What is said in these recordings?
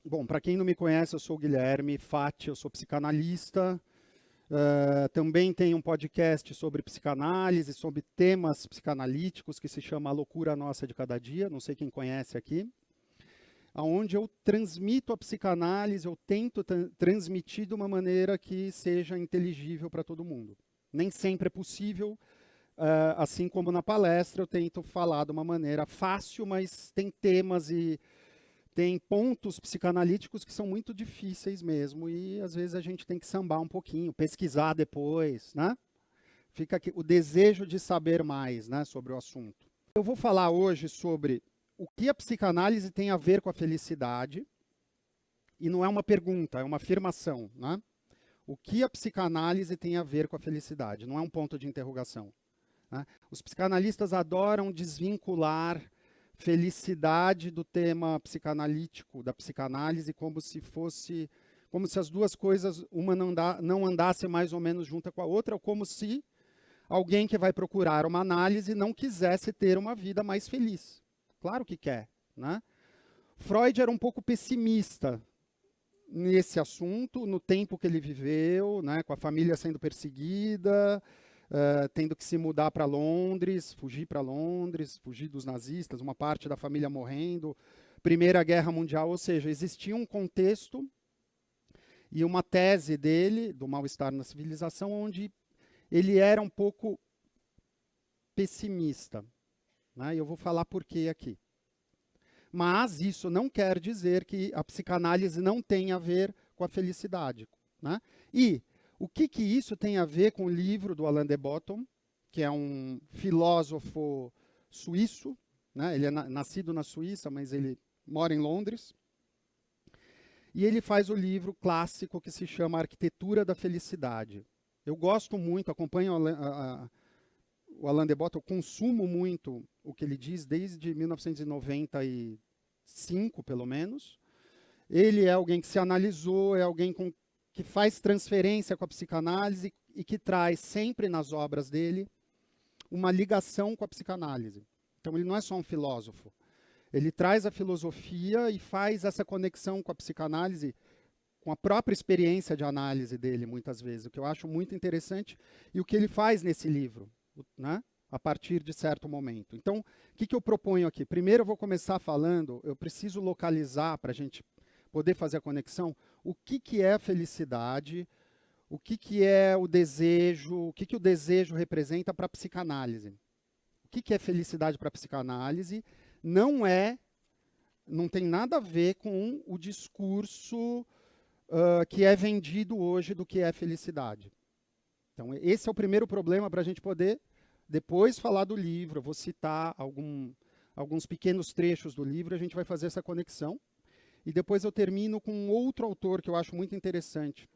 Bom, para quem não me conhece, eu sou o Guilherme Fati, eu sou psicanalista. Também tenho um podcast sobre psicanálise, sobre temas psicanalíticos, que se chama A Loucura Nossa de Cada Dia, não sei quem conhece aqui, onde eu transmito a psicanálise, eu tento transmitir de uma maneira que seja inteligível para todo mundo. Nem sempre é possível, assim como na palestra, eu tento falar de uma maneira fácil, mas tem temas e tem pontos psicanalíticos que são muito difíceis mesmo, e às vezes a gente tem que sambar um pouquinho, pesquisar depois, né? Fica aqui o desejo de saber mais, né, sobre o assunto. Eu vou falar hoje sobre o que a psicanálise tem a ver com a felicidade, e não é uma pergunta, é uma afirmação, né? O que a psicanálise tem a ver com a felicidade, não é um ponto de interrogação, né? Os psicanalistas adoram desvincular felicidade do tema psicanalítico, da psicanálise, como se as duas coisas, uma não andasse mais ou menos junta com a outra, ou como se alguém que vai procurar uma análise não quisesse ter uma vida mais feliz. Claro que quer, né? Freud era um pouco pessimista nesse assunto, no tempo que ele viveu, né, com a família sendo perseguida, tendo que se mudar para Londres, fugir dos nazistas, uma parte da família morrendo, Primeira Guerra Mundial, ou seja, existia um contexto e uma tese dele, do mal-estar na civilização, onde ele era um pouco pessimista, né, e eu vou falar por quê aqui. Mas isso não quer dizer que a psicanálise não tenha a ver com a felicidade, né? E o que isso tem a ver com o livro do Alain de Botton, que é um filósofo suíço, né? Ele é nascido na Suíça, mas ele mora em Londres. E ele faz o livro clássico que se chama Arquitetura da Felicidade. Eu gosto muito, acompanho o Alain de Botton, eu consumo muito o que ele diz desde 1995, pelo menos. Ele é alguém que se analisou, é alguém que faz transferência com a psicanálise e que traz sempre nas obras dele uma ligação com a psicanálise. Então ele não é só um filósofo. Ele traz a filosofia e faz essa conexão com a psicanálise, com a própria experiência de análise dele, muitas vezes, o que eu acho muito interessante, e o que ele faz nesse livro, né? A partir de certo momento. Então, o que eu proponho aqui? Primeiro eu vou começar falando, eu preciso localizar, para a gente poder fazer a conexão, o que é a felicidade, o que é o desejo, o que o desejo representa para a psicanálise. O que é felicidade para a psicanálise não tem nada a ver com o discurso que é vendido hoje do que é felicidade. Então, esse é o primeiro problema para a gente poder depois falar do livro. Eu vou citar alguns pequenos trechos do livro, a gente vai fazer essa conexão. E depois eu termino com um outro autor que eu acho muito interessante,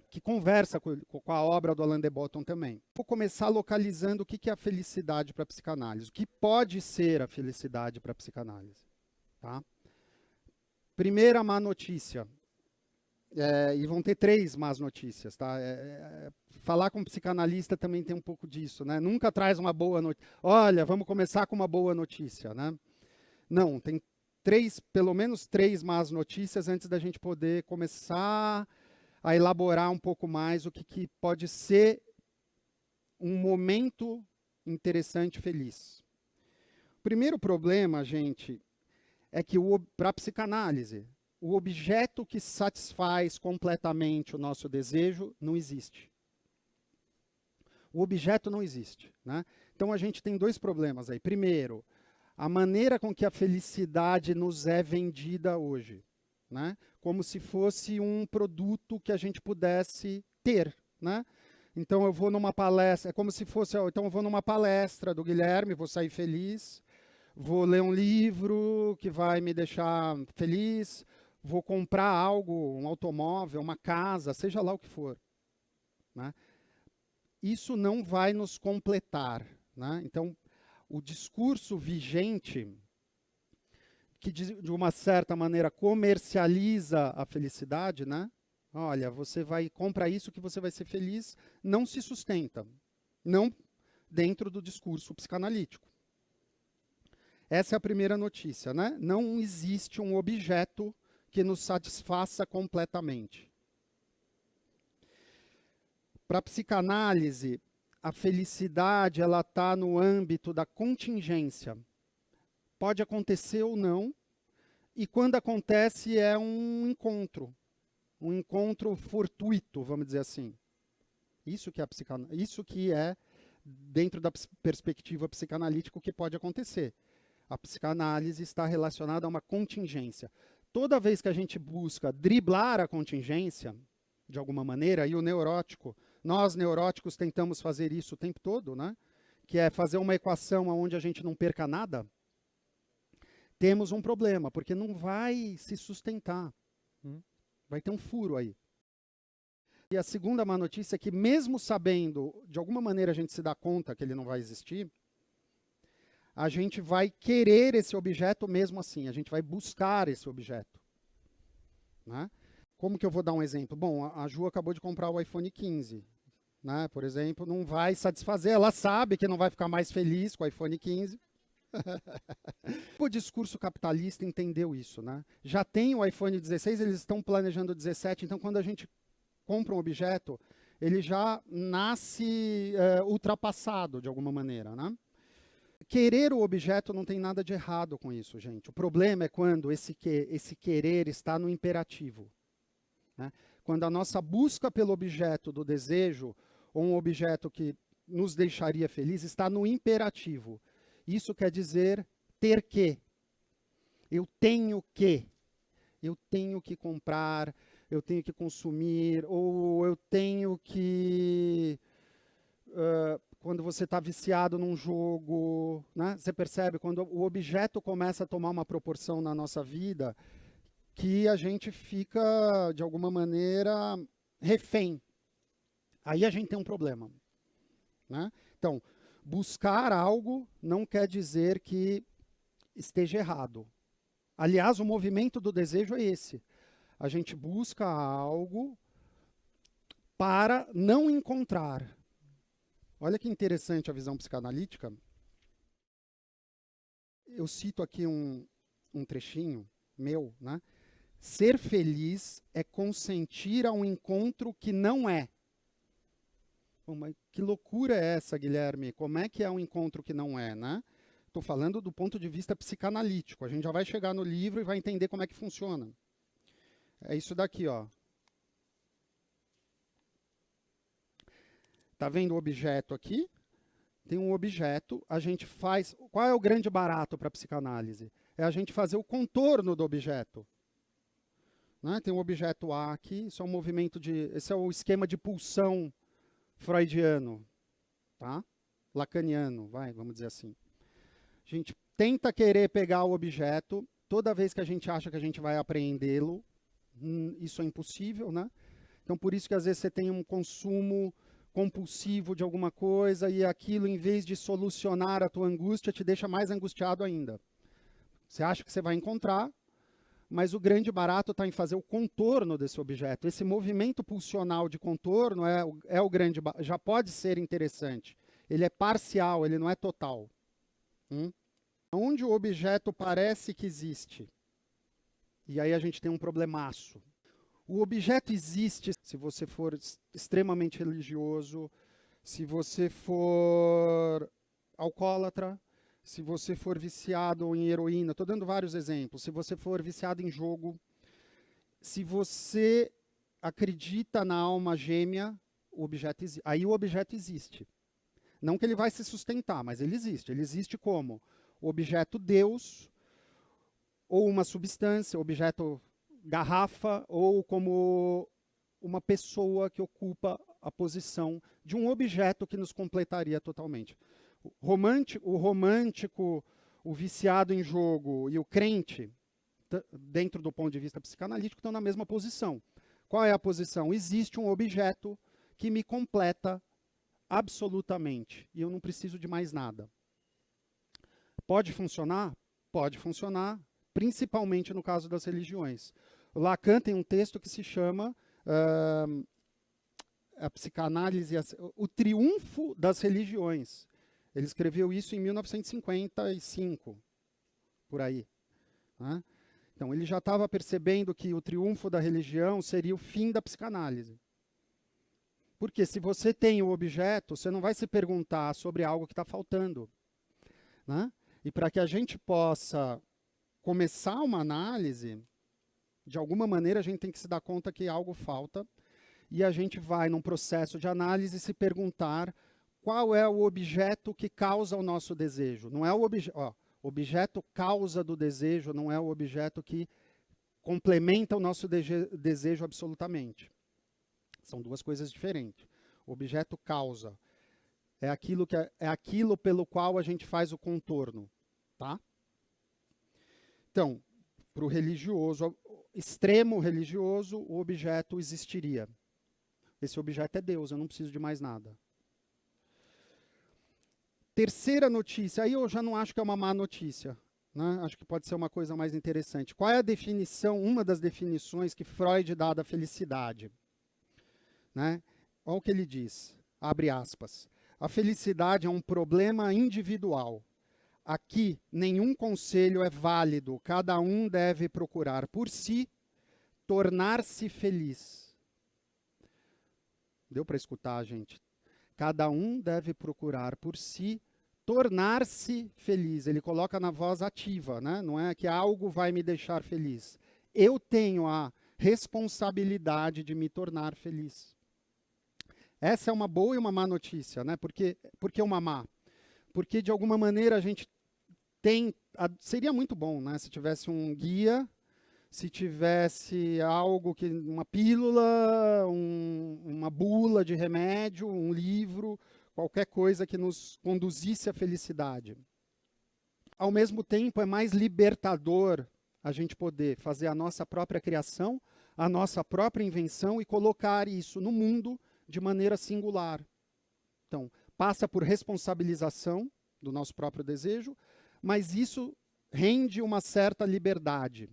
que conversa com a obra do Alain de Botton também. Vou começar localizando o que é a felicidade para a psicanálise, o que pode ser a felicidade para a psicanálise. Tá? Primeira má notícia, e vão ter três más notícias, tá? Falar com um psicanalista também tem um pouco disso, né? Nunca traz uma boa notícia. Olha, vamos começar com uma boa notícia, né? Não, tem pelo menos três más notícias antes da gente poder começar a elaborar um pouco mais o que pode ser um momento interessante e feliz. O primeiro problema, gente, é que para a psicanálise, o objeto que satisfaz completamente o nosso desejo não existe. O objeto não existe, né? Então a gente tem dois problemas aí. Primeiro, a maneira com que a felicidade nos é vendida hoje, né? Como se fosse um produto que a gente pudesse ter, né? Então eu vou numa palestra, é como se fosse, então eu vou numa palestra do Guilherme, vou sair feliz, vou ler um livro que vai me deixar feliz, vou comprar algo, um automóvel, uma casa, seja lá o que for, né? Isso não vai nos completar, né? Então, o discurso vigente, que de uma certa maneira comercializa a felicidade, né? Olha, você vai comprar isso que você vai ser feliz, não se sustenta, não dentro do discurso psicanalítico. Essa é a primeira notícia, né? Não existe um objeto que nos satisfaça completamente. Para a psicanálise, a felicidade ela está no âmbito da contingência. Pode acontecer ou não, e quando acontece é um encontro fortuito, vamos dizer assim. Isso que é dentro da perspectiva psicanalítica o que pode acontecer. A psicanálise está relacionada a uma contingência. Toda vez que a gente busca driblar a contingência, de alguma maneira, e o neurótico, nós neuróticos tentamos fazer isso o tempo todo, né? Que é fazer uma equação onde a gente não perca nada, temos um problema, porque não vai se sustentar. Vai ter um furo aí. E a segunda má notícia é que, mesmo sabendo, de alguma maneira a gente se dá conta que ele não vai existir, a gente vai querer esse objeto mesmo assim, a gente vai buscar esse objeto. Né? Como que eu vou dar um exemplo? Bom, a Ju acabou de comprar o iPhone 15. Né? Por exemplo, não vai satisfazer, ela sabe que não vai ficar mais feliz com o iPhone 15. O discurso capitalista entendeu isso. Né? Já tem o iPhone 16, eles estão planejando o 17, então quando a gente compra um objeto, ele já nasce ultrapassado de alguma maneira, né? Querer o objeto não tem nada de errado com isso, gente. O problema é quando esse querer está no imperativo. Né? Quando a nossa busca pelo objeto do desejo, ou um objeto que nos deixaria feliz, está no imperativo. Isso quer dizer ter que. Eu tenho que. Eu tenho que comprar, eu tenho que consumir, ou eu tenho que... quando você está viciado num jogo, né? Você percebe quando o objeto começa a tomar uma proporção na nossa vida que a gente fica, de alguma maneira, refém. Aí a gente tem um problema. Né? Então, buscar algo não quer dizer que esteja errado. Aliás, o movimento do desejo é esse. A gente busca algo para não encontrar. Olha que interessante a visão psicanalítica. Eu cito aqui um trechinho meu, né? Ser feliz é consentir a um encontro que não é. Bom, mas que loucura é essa, Guilherme? Como é que é um encontro que não é, né? Estou falando do ponto de vista psicanalítico. A gente já vai chegar no livro e vai entender como é que funciona. É isso daqui, ó. Tá vendo o objeto aqui? Tem um objeto, a gente faz... Qual é o grande barato para a psicanálise? É a gente fazer o contorno do objeto. Né? Tem um objeto A aqui, isso é um movimento de... Esse é o esquema de pulsão freudiano, tá? Lacaniano, vamos dizer assim. A gente tenta querer pegar o objeto, toda vez que a gente acha que a gente vai apreendê-lo, isso é impossível, né? Então, por isso que às vezes você tem um consumo compulsivo de alguma coisa e aquilo, em vez de solucionar a tua angústia, te deixa mais angustiado ainda. Você acha que você vai encontrar, mas o grande barato está em fazer o contorno desse objeto. Esse movimento pulsional de contorno é o grande barato. Já pode ser interessante. Ele é parcial, ele não é total. Onde o objeto parece que existe. E aí a gente tem um problemaço. O objeto existe se você for extremamente religioso, se você for alcoólatra, se você for viciado em heroína, estou dando vários exemplos, se você for viciado em jogo, se você acredita na alma gêmea, aí o objeto existe. Não que ele vai se sustentar, mas ele existe. Ele existe como objeto Deus, ou uma substância, objeto garrafa, ou como uma pessoa que ocupa a posição de um objeto que nos completaria totalmente. O romântico, o viciado em jogo e o crente, dentro do ponto de vista psicanalítico, estão na mesma posição. Qual é a posição? Existe um objeto que me completa absolutamente, e eu não preciso de mais nada. Pode funcionar? Pode funcionar, principalmente no caso das religiões. Lacan tem um texto que se chama a psicanálise, o triunfo das religiões. Ele escreveu isso em 1955, por aí. Né? Então, ele já estava percebendo que o triunfo da religião seria o fim da psicanálise. Porque se você tem o objeto, você não vai se perguntar sobre algo que está faltando, né? E para que a gente possa começar uma análise, de alguma maneira a gente tem que se dar conta que algo falta, e a gente vai, num processo de análise, se perguntar qual é o objeto que causa o nosso desejo. Não é o objeto causa do desejo, não é o objeto que complementa o nosso desejo absolutamente. São duas coisas diferentes. O objeto causa é aquilo pelo qual a gente faz o contorno, tá? Então, para o religioso, extremo religioso, o objeto existiria. Esse objeto é Deus, eu não preciso de mais nada. Terceira notícia, aí eu já não acho que é uma má notícia, né? Acho que pode ser uma coisa mais interessante. Qual é a definição, uma das definições que Freud dá da felicidade? Né? Olha o que ele diz, abre aspas. A felicidade é um problema individual. Aqui, nenhum conselho é válido. Cada um deve procurar por si tornar-se feliz. Deu para escutar, gente? Cada um deve procurar por si tornar-se feliz. Ele coloca na voz ativa, né? Não é que algo vai me deixar feliz. Eu tenho a responsabilidade de me tornar feliz. Essa é uma boa e uma má notícia, né? Por que uma má? Porque, de alguma maneira, a gente tem... Seria muito bom, né? Se tivesse um guia, se tivesse algo, uma pílula, uma bula de remédio, um livro, qualquer coisa que nos conduzisse à felicidade. Ao mesmo tempo, é mais libertador a gente poder fazer a nossa própria criação, a nossa própria invenção e colocar isso no mundo de maneira singular. Então, passa por responsabilização do nosso próprio desejo, mas isso rende uma certa liberdade.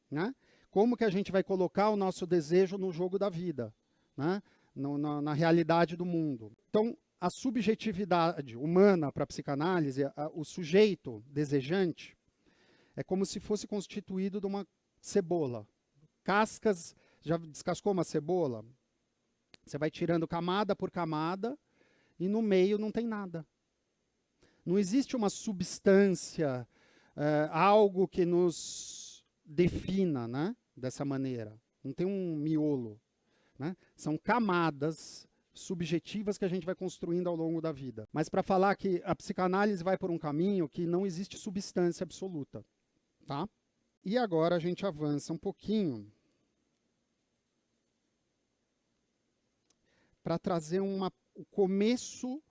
Né? Como que a gente vai colocar o nosso desejo no jogo da vida, né? Na realidade do mundo. Então, a subjetividade humana para a psicanálise, o sujeito desejante, é como se fosse constituído de uma cebola. Cascas, já descascou uma cebola? Você vai tirando camada por camada e no meio não tem nada. Não existe uma substância, algo que nos defina, né, dessa maneira. Não tem um miolo. Né? São camadas subjetivas que a gente vai construindo ao longo da vida. Mas para falar que a psicanálise vai por um caminho que não existe substância absoluta. Tá? E agora a gente avança um pouquinho para trazer o começo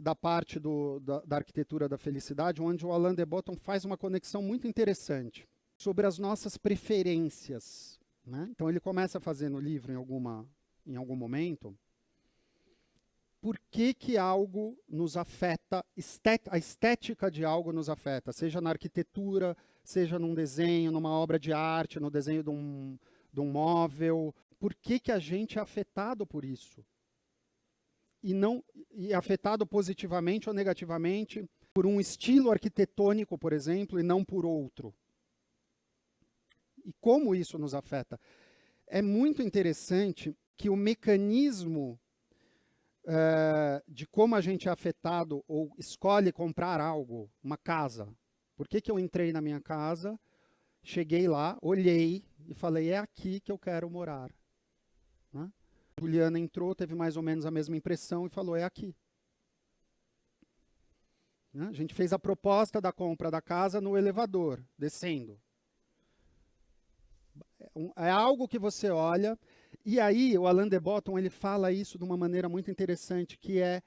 da parte da arquitetura da felicidade, onde o Alain de Botton faz uma conexão muito interessante sobre as nossas preferências. Né? Então ele começa a fazer no livro, em algum momento, por que algo nos afeta, a estética de algo nos afeta, seja na arquitetura, seja num desenho, numa obra de arte, no desenho de um móvel. Por que a gente é afetado por isso? E afetado positivamente ou negativamente por um estilo arquitetônico, por exemplo, e não por outro. E como isso nos afeta? É muito interessante que o mecanismo de como a gente é afetado ou escolhe comprar algo, uma casa. Por que eu entrei na minha casa, cheguei lá, olhei e falei, é aqui que eu quero morar. Né? Juliana entrou, teve mais ou menos a mesma impressão e falou, é aqui. Né? A gente fez a proposta da compra da casa no elevador, descendo. É algo que você olha, e aí o Alain de Botton ele fala isso de uma maneira muito interessante, que é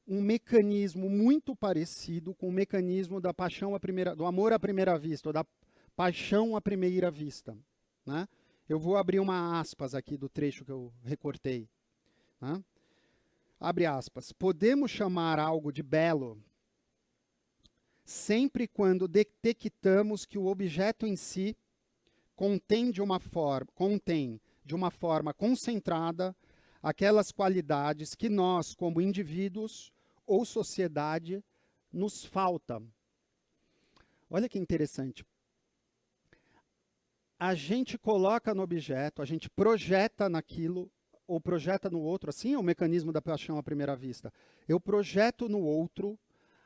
um mecanismo muito parecido com o mecanismo da paixão do amor à primeira vista, ou da paixão à primeira vista. Né? Eu vou abrir uma aspas aqui do trecho que eu recortei. Né? Abre aspas. Podemos chamar algo de belo sempre quando detectamos que o objeto em si contém de uma forma concentrada aquelas qualidades que nós, como indivíduos ou sociedade, nos faltam. Olha que interessante. A gente coloca no objeto, a gente projeta naquilo, ou projeta no outro, assim é o mecanismo da paixão à primeira vista. Eu projeto no outro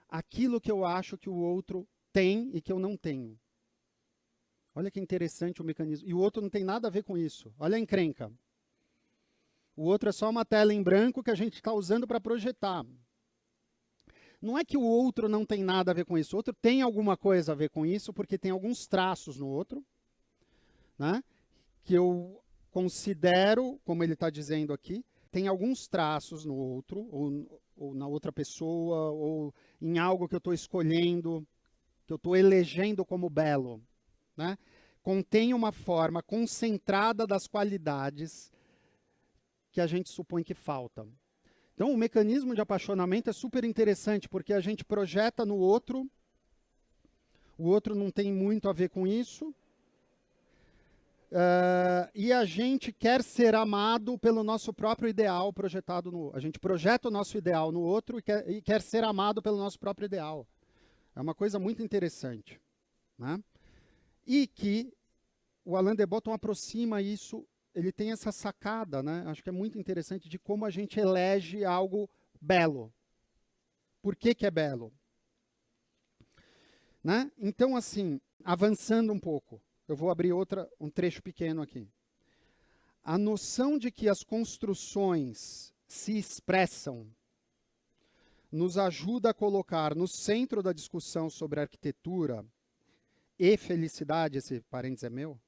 aquilo que eu acho que o outro tem e que eu não tenho. Olha que interessante o mecanismo. E o outro não tem nada a ver com isso. Olha a encrenca. O outro é só uma tela em branco que a gente está usando para projetar. Não é que o outro não tem nada a ver com isso. O outro tem alguma coisa a ver com isso, porque tem alguns traços no outro, né, que eu considero, como ele está dizendo aqui, tem alguns traços no outro, ou na outra pessoa, ou em algo que eu estou escolhendo, que eu estou elegendo como belo. Né? Contém uma forma concentrada das qualidades que a gente supõe que faltam. Então, o mecanismo de apaixonamento é super interessante, porque a gente projeta no outro, o outro não tem muito a ver com isso, e a gente quer ser amado pelo nosso próprio ideal projetado no outro. A gente projeta o nosso ideal no outro e quer ser amado pelo nosso próprio ideal. É uma coisa muito interessante. Né? E que o Alain de Botton aproxima isso, ele tem essa sacada, né? Acho que é muito interessante, de como a gente elege algo belo. Por que que é belo? Né? Então, assim, avançando um pouco, eu vou abrir um trecho pequeno aqui. A noção de que as construções se expressam nos ajuda a colocar no centro da discussão sobre arquitetura e felicidade, esse parênteses é meu,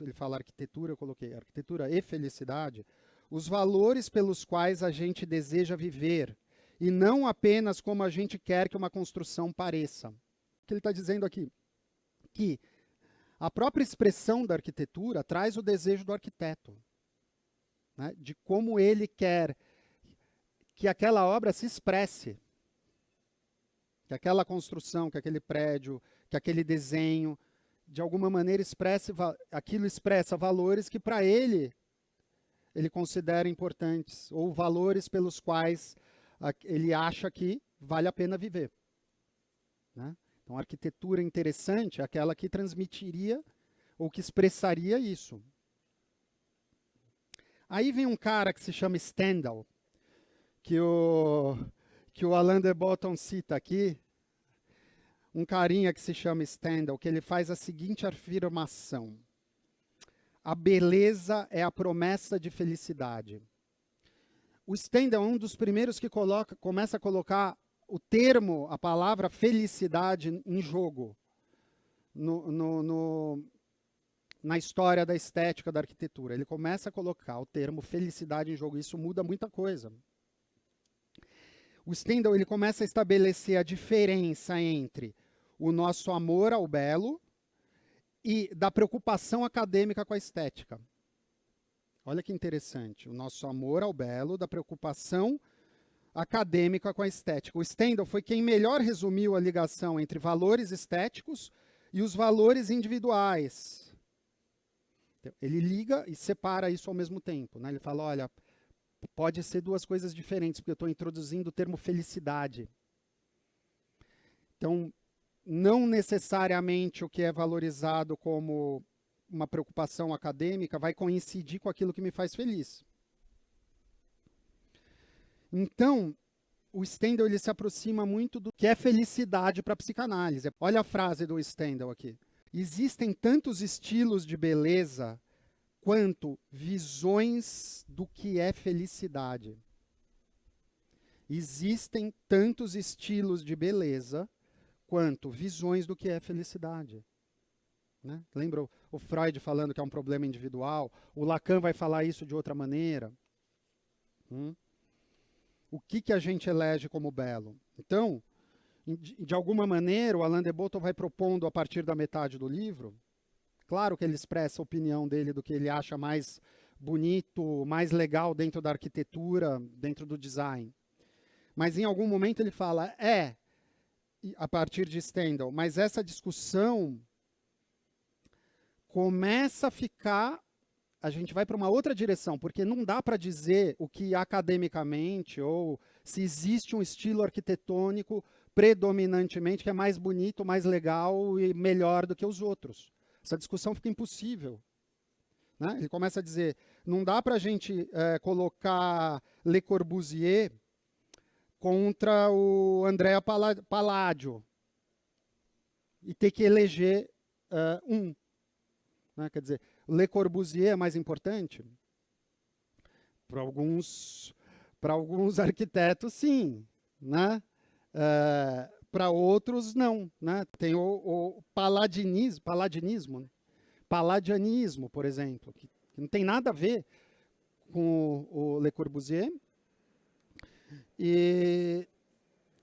ele fala arquitetura, eu coloquei arquitetura e felicidade, os valores pelos quais a gente deseja viver, e não apenas como a gente quer que uma construção pareça. O que ele está dizendo aqui? Que a própria expressão da arquitetura traz o desejo do arquiteto, né, de como ele quer que aquela obra se expresse, que aquela construção, que aquele prédio, que aquele desenho, de alguma maneira aquilo expressa valores que para ele considera importantes, ou valores pelos quais ele acha que vale a pena viver. Né? Então, a arquitetura interessante é aquela que transmitiria ou que expressaria isso. Aí vem um cara que se chama Stendhal, que o Alain de Botton cita aqui, um carinha que se chama Stendhal, que ele faz a seguinte afirmação: a beleza é a promessa de felicidade. O Stendhal é um dos primeiros que começa a colocar o termo, a palavra felicidade em jogo na história da estética da arquitetura. Ele começa a colocar o termo felicidade em jogo. Isso muda muita coisa. O Stendhal ele começa a estabelecer a diferença entre o nosso amor ao belo e da preocupação acadêmica com a estética. Olha que interessante. O nosso amor ao belo, da preocupação acadêmica com a estética. O Stendhal foi quem melhor resumiu a ligação entre valores estéticos e os valores individuais. Ele liga e separa isso ao mesmo tempo. Né? Ele fala, olha, pode ser duas coisas diferentes, porque eu estou introduzindo o termo felicidade. Então, não necessariamente o que é valorizado como uma preocupação acadêmica vai coincidir com aquilo que me faz feliz. Então, o Stendhal ele se aproxima muito do que é felicidade para a psicanálise. Olha a frase do Stendhal aqui. Existem tantos estilos de beleza quanto visões do que é felicidade. Existem tantos estilos de beleza quanto visões do que é felicidade. Né? Lembra o Freud falando que é um problema individual? O Lacan vai falar isso de outra maneira. O que a gente elege como belo? Então, de alguma maneira, o Alain de Botton vai propondo, a partir da metade do livro, claro que ele expressa a opinião dele do que ele acha mais bonito, mais legal dentro da arquitetura, dentro do design. Mas em algum momento ele fala, a partir de Stendhal, mas essa discussão começa a ficar, a gente vai para uma outra direção, porque não dá para dizer o que academicamente, ou se existe um estilo arquitetônico predominantemente que é mais bonito, mais legal e melhor do que os outros. Essa discussão fica impossível. Né? Ele começa a dizer, não dá para a gente colocar Le Corbusier contra o Andrea Palladio e ter que eleger um. Né? Quer dizer, Le Corbusier é mais importante? Para alguns arquitetos, sim. Né? Para outros, não. Né? Tem o palladianismo, por exemplo, que não tem nada a ver com o Le Corbusier. E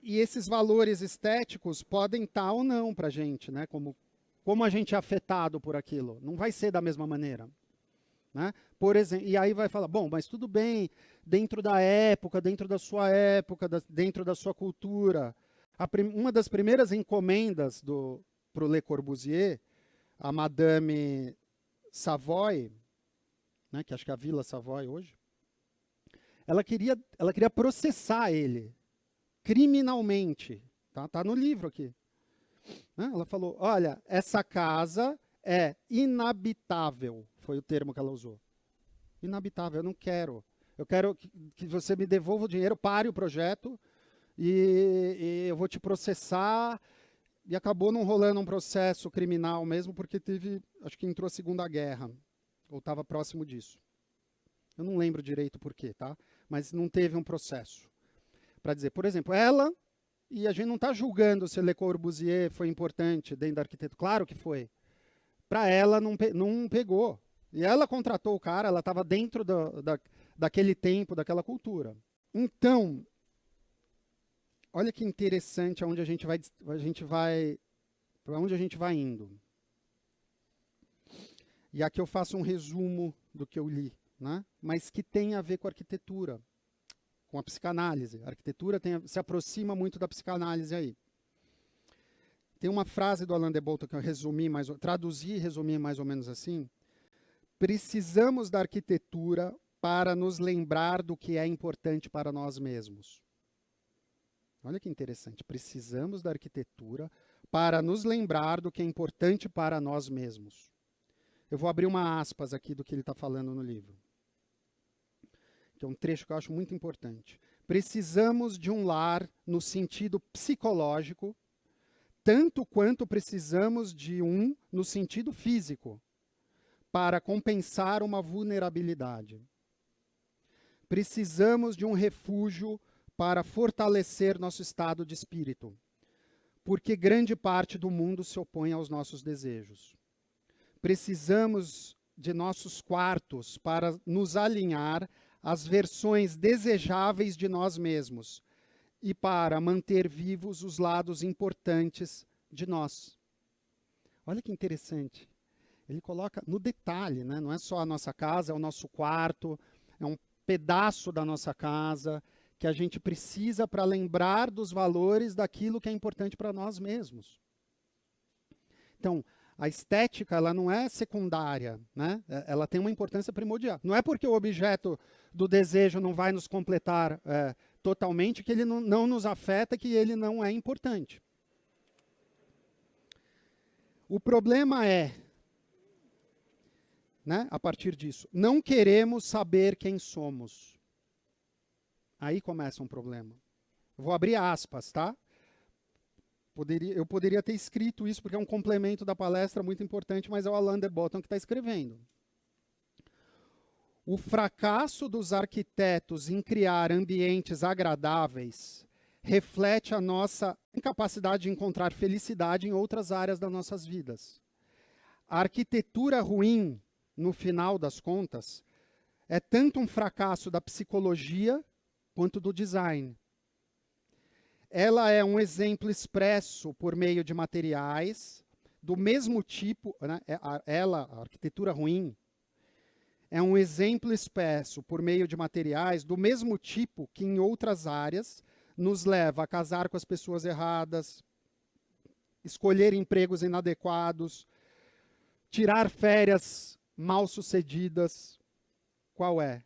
esses valores estéticos podem estar ou não para a gente, né? Como a gente é afetado por aquilo. Não vai ser da mesma maneira. Né? Por exemplo, e aí vai falar, bom, mas tudo bem, dentro da época, dentro da sua época, dentro da sua cultura. Uma das primeiras encomendas para o Le Corbusier, a Madame Savoy, né, que acho que é a Vila Savoy hoje, ela queria processar ele criminalmente. Tá no livro aqui. Né? Ela falou, olha, essa casa é inabitável, foi o termo que ela usou. Inabitável, eu não quero. Eu quero que você me devolva o dinheiro, pare o projeto e eu vou te processar. E acabou não rolando um processo criminal mesmo, porque acho que entrou a Segunda Guerra, ou estava próximo disso. Eu não lembro direito por quê, tá? Mas não teve um processo. Para dizer, por exemplo, ela, e a gente não está julgando se Le Corbusier foi importante dentro da arquitetura, claro que foi. Para ela não pegou. E ela contratou o cara, ela estava dentro daquele tempo, daquela cultura. Então, olha que interessante aonde para onde a gente vai indo. E aqui eu faço um resumo do que eu li, né? Mas que tem a ver com a arquitetura, com a psicanálise. A arquitetura se aproxima muito da psicanálise aí. Tem uma frase do Alain de Botton que eu traduzi e resumi mais ou menos assim. Precisamos da arquitetura para nos lembrar do que é importante para nós mesmos. Olha que interessante. Precisamos da arquitetura para nos lembrar do que é importante para nós mesmos. Eu vou abrir uma aspas aqui do que ele está falando no livro. Que é um trecho que eu acho muito importante. Precisamos de um lar no sentido psicológico, tanto quanto precisamos de um no sentido físico, para compensar uma vulnerabilidade. Precisamos de um refúgio para fortalecer nosso estado de espírito, porque grande parte do mundo se opõe aos nossos desejos. Precisamos de nossos quartos para nos alinhar às versões desejáveis de nós mesmos e para manter vivos os lados importantes de nós. Olha que interessante. Ele coloca no detalhe, né? Não é só a nossa casa, é o nosso quarto, é um pedaço da nossa casa que a gente precisa para lembrar dos valores daquilo que é importante para nós mesmos. Então, a estética ela não é secundária, né? Ela tem uma importância primordial. Não é porque o objeto do desejo não vai nos completar totalmente que ele não nos afeta, que ele não é importante. O problema é, né, a partir disso, não queremos saber quem somos. Aí começa um problema. Vou abrir aspas, tá? Eu poderia ter escrito isso, porque é um complemento da palestra muito importante, mas é o Alain de Botton que está escrevendo. O fracasso dos arquitetos em criar ambientes agradáveis reflete a nossa incapacidade de encontrar felicidade em outras áreas das nossas vidas. A arquitetura ruim, no final das contas, é tanto um fracasso da psicologia quanto do design. Ela é um exemplo expresso por meio de materiais do mesmo tipo, né? A arquitetura ruim, é um exemplo expresso por meio de materiais do mesmo tipo que em outras áreas nos leva a casar com as pessoas erradas, escolher empregos inadequados, tirar férias mal sucedidas. Qual é?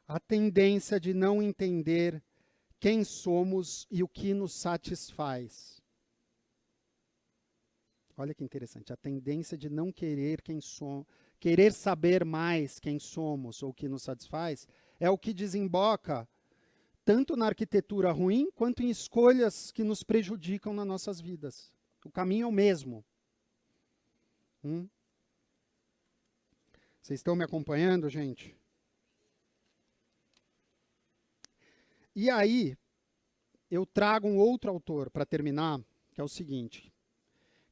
A tendência de não entender quem somos e o que nos satisfaz. Olha que interessante, a tendência de não querer querer saber mais quem somos ou o que nos satisfaz, é o que desemboca tanto na arquitetura ruim, quanto em escolhas que nos prejudicam nas nossas vidas. O caminho é o mesmo. Vocês estão me acompanhando, gente? E aí, eu trago um outro autor para terminar, que é o seguinte,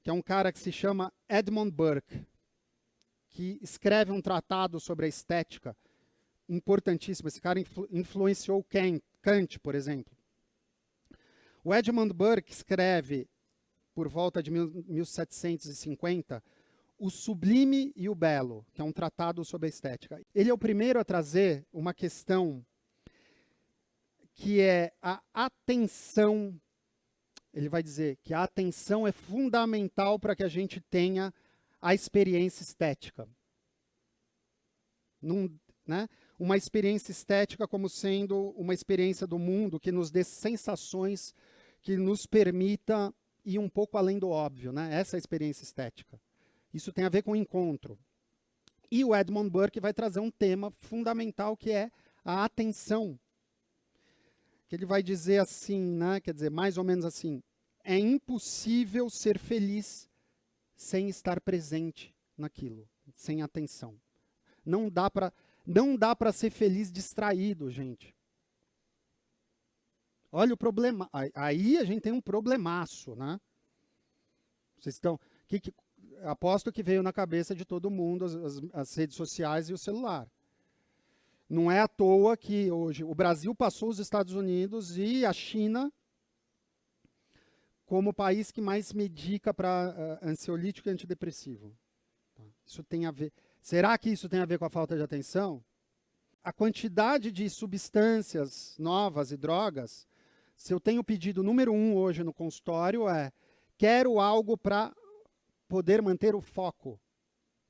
que é um cara que se chama Edmund Burke, que escreve um tratado sobre a estética importantíssimo. Esse cara influenciou Kant, por exemplo. O Edmund Burke escreve, por volta de 1750, O Sublime e o Belo, que é um tratado sobre a estética. Ele é o primeiro a trazer uma questão que é a atenção. Ele vai dizer que a atenção é fundamental para que a gente tenha a experiência estética. Né? Uma experiência estética como sendo uma experiência do mundo que nos dê sensações, que nos permita ir um pouco além do óbvio, né? Essa é a experiência estética. Isso tem a ver com o encontro. E o Edmund Burke vai trazer um tema fundamental que é a atenção. Que ele vai dizer assim, né? Quer dizer, mais ou menos assim, é impossível ser feliz sem estar presente naquilo, sem atenção. Não dá para ser feliz distraído, gente. Olha o problema. Aí a gente tem um problemaço, né? Vocês estão... aposto que veio na cabeça de todo mundo as redes sociais e o celular. Não é à toa que hoje o Brasil passou os Estados Unidos e a China como o país que mais medica para ansiolítico e antidepressivo. Isso tem a ver. Será que isso tem a ver com a falta de atenção? A quantidade de substâncias novas e drogas, se eu tenho pedido número 1 hoje no consultório quero algo para poder manter o foco,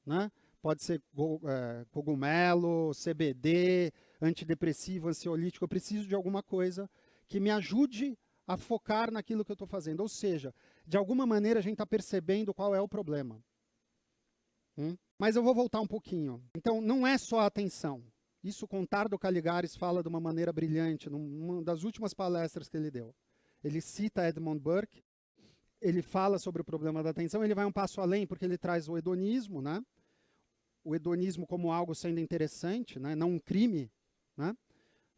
né? Pode ser cogumelo, CBD, antidepressivo, ansiolítico. Eu preciso de alguma coisa que me ajude a focar naquilo que eu estou fazendo. Ou seja, de alguma maneira a gente está percebendo qual é o problema. Mas eu vou voltar um pouquinho. Então, não é só a atenção. Isso Contardo Caligares fala de uma maneira brilhante, numa das últimas palestras que ele deu. Ele cita Edmund Burke, ele fala sobre o problema da atenção, ele vai um passo além, porque ele traz o hedonismo, né? O hedonismo como algo sendo interessante, né? Não um crime, né?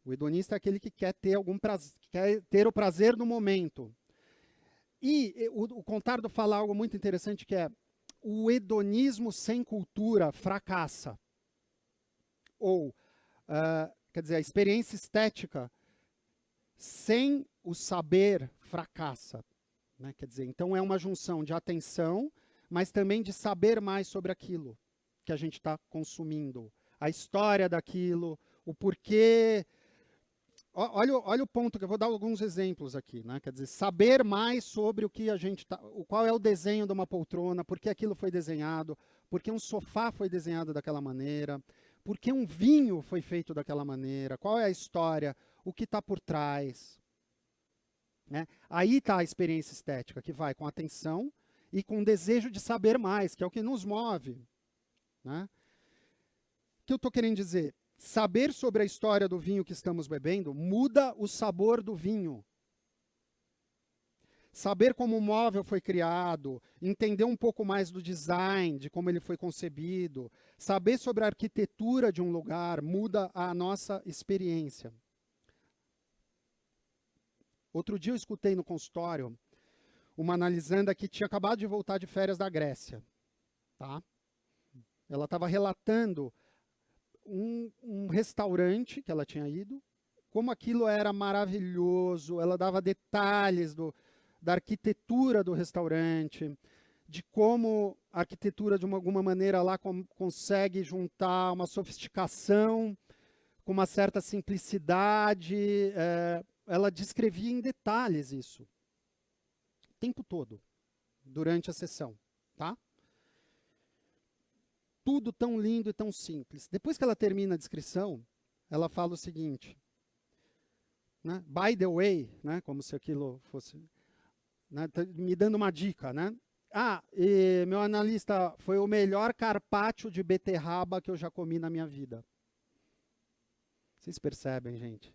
O hedonista é aquele que quer ter algum prazer, quer ter o prazer no momento. E o Contardo fala algo muito interessante, que é o hedonismo sem cultura fracassa. Ou, quer dizer, a experiência estética sem o saber fracassa. Né? Quer dizer, então é uma junção de atenção, mas também de saber mais sobre aquilo que a gente está consumindo. A história daquilo, o porquê. Olha o ponto, que eu vou dar alguns exemplos aqui. Né? Quer dizer, saber mais sobre o que a gente está... Qual é o desenho de uma poltrona, por que aquilo foi desenhado, por que um sofá foi desenhado daquela maneira, por que um vinho foi feito daquela maneira, qual é a história, o que está por trás. Né? Aí está a experiência estética, que vai com atenção e com o desejo de saber mais, que é o que nos move. Né? O que eu estou querendo dizer? Saber sobre a história do vinho que estamos bebendo muda o sabor do vinho. Saber como o móvel foi criado, entender um pouco mais do design, de como ele foi concebido, saber sobre a arquitetura de um lugar muda a nossa experiência. Outro dia eu escutei no consultório uma analisanda que tinha acabado de voltar de férias da Grécia. Tá? Ela estava relatando um restaurante que ela tinha ido, como aquilo era maravilhoso, ela dava detalhes da arquitetura do restaurante, de como a arquitetura, de alguma maneira, lá consegue juntar uma sofisticação com uma certa simplicidade. Ela descrevia em detalhes isso, o tempo todo, durante a sessão. Tá? Tudo tão lindo e tão simples. Depois que ela termina a descrição, ela fala o seguinte: né? By the way, né? Como se aquilo fosse, né? Me dando uma dica, né? E meu analista foi o melhor carpaccio de beterraba que eu já comi na minha vida. Vocês percebem, gente?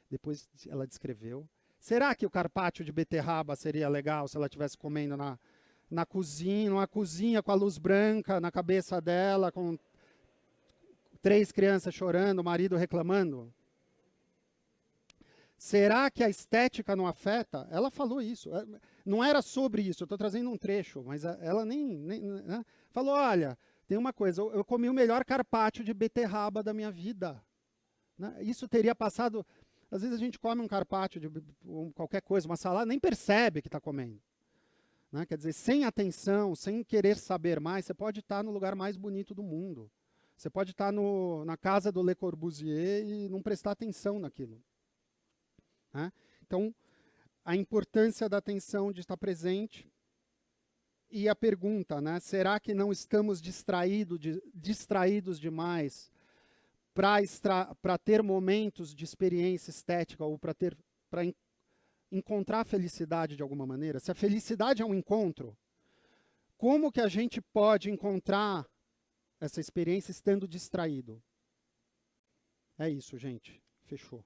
Depois ela descreveu. Será que o carpaccio de beterraba seria legal se ela estivesse comendo na cozinha, numa cozinha com a luz branca na cabeça dela, com 3 crianças chorando, o marido reclamando? Será que a estética não afeta? Ela falou isso. Não era sobre isso, eu estou trazendo um trecho, mas ela nem né? Falou, olha, tem uma coisa, eu comi o melhor carpaccio de beterraba da minha vida. Né? Isso teria passado... Às vezes a gente come um carpaccio de qualquer coisa, uma salada, nem percebe que está comendo. Né? Quer dizer, sem atenção, sem querer saber mais, você pode estar no lugar mais bonito do mundo. Você pode estar na casa do Le Corbusier e não prestar atenção naquilo. Né? Então, a importância da atenção de estar presente. E a pergunta, né? Será que não estamos distraídos demais para ter momentos de experiência estética ou para encontrar felicidade de alguma maneira? Se a felicidade é um encontro, como que a gente pode encontrar essa experiência estando distraído? É isso, gente. Fechou.